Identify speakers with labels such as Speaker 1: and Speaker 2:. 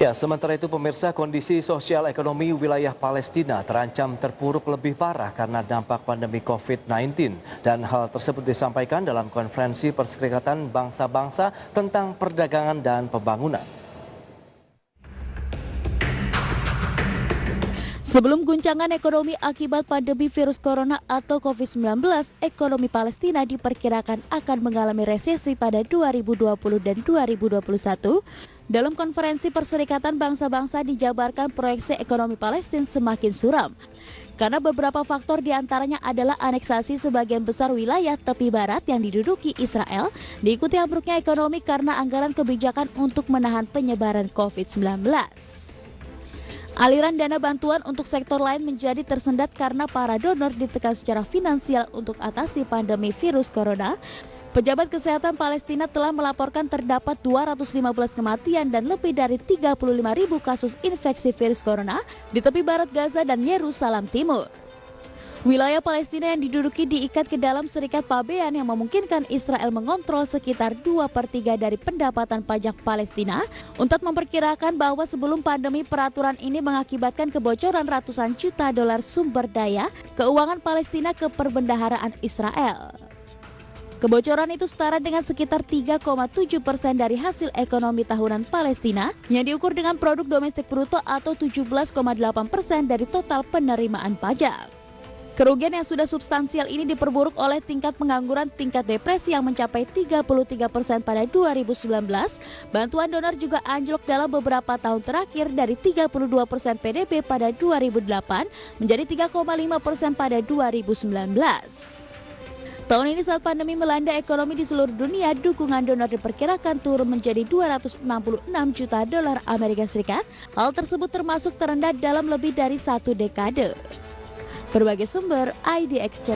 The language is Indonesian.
Speaker 1: Ya, sementara itu pemirsa, kondisi sosial ekonomi wilayah Palestina terancam terpuruk lebih parah karena dampak pandemi COVID-19. Dan hal tersebut disampaikan dalam konferensi Perserikatan Bangsa-Bangsa tentang perdagangan dan pembangunan.
Speaker 2: Sebelum guncangan ekonomi akibat pandemi virus corona atau COVID-19, ekonomi Palestina diperkirakan akan mengalami resesi pada 2020 dan 2021. Dalam konferensi Perserikatan Bangsa-Bangsa dijabarkan proyeksi ekonomi Palestina semakin suram. Karena beberapa faktor diantaranya adalah aneksasi sebagian besar wilayah tepi barat yang diduduki Israel, diikuti ambruknya ekonomi karena anggaran kebijakan untuk menahan penyebaran COVID-19. Aliran dana bantuan untuk sektor lain menjadi tersendat karena para donor ditekan secara finansial untuk atasi pandemi virus corona. Pejabat kesehatan Palestina telah melaporkan terdapat 215 kematian dan lebih dari 35.000 kasus infeksi virus corona di tepi barat Gaza dan Yerusalem Timur. Wilayah Palestina yang diduduki diikat ke dalam serikat pabean yang memungkinkan Israel mengontrol sekitar 2/3 dari pendapatan pajak Palestina. UNTAD memperkirakan bahwa sebelum pandemi peraturan ini mengakibatkan kebocoran ratusan juta dolar sumber daya keuangan Palestina ke perbendaharaan Israel. Kebocoran itu setara dengan sekitar 3,7% dari hasil ekonomi tahunan Palestina yang diukur dengan produk domestik bruto atau 17,8% dari total penerimaan pajak. Kerugian yang sudah substansial ini diperburuk oleh tingkat pengangguran, tingkat depresi yang mencapai 33% pada 2019. Bantuan donor juga anjlok dalam beberapa tahun terakhir dari 32% PDB pada 2008 menjadi 3,5% pada 2019. Tahun ini saat pandemi melanda ekonomi di seluruh dunia, dukungan donor diperkirakan turun menjadi 266 juta dolar Amerika Serikat. Hal tersebut termasuk terendah dalam lebih dari 1 dekade. Berbagai sumber IDX.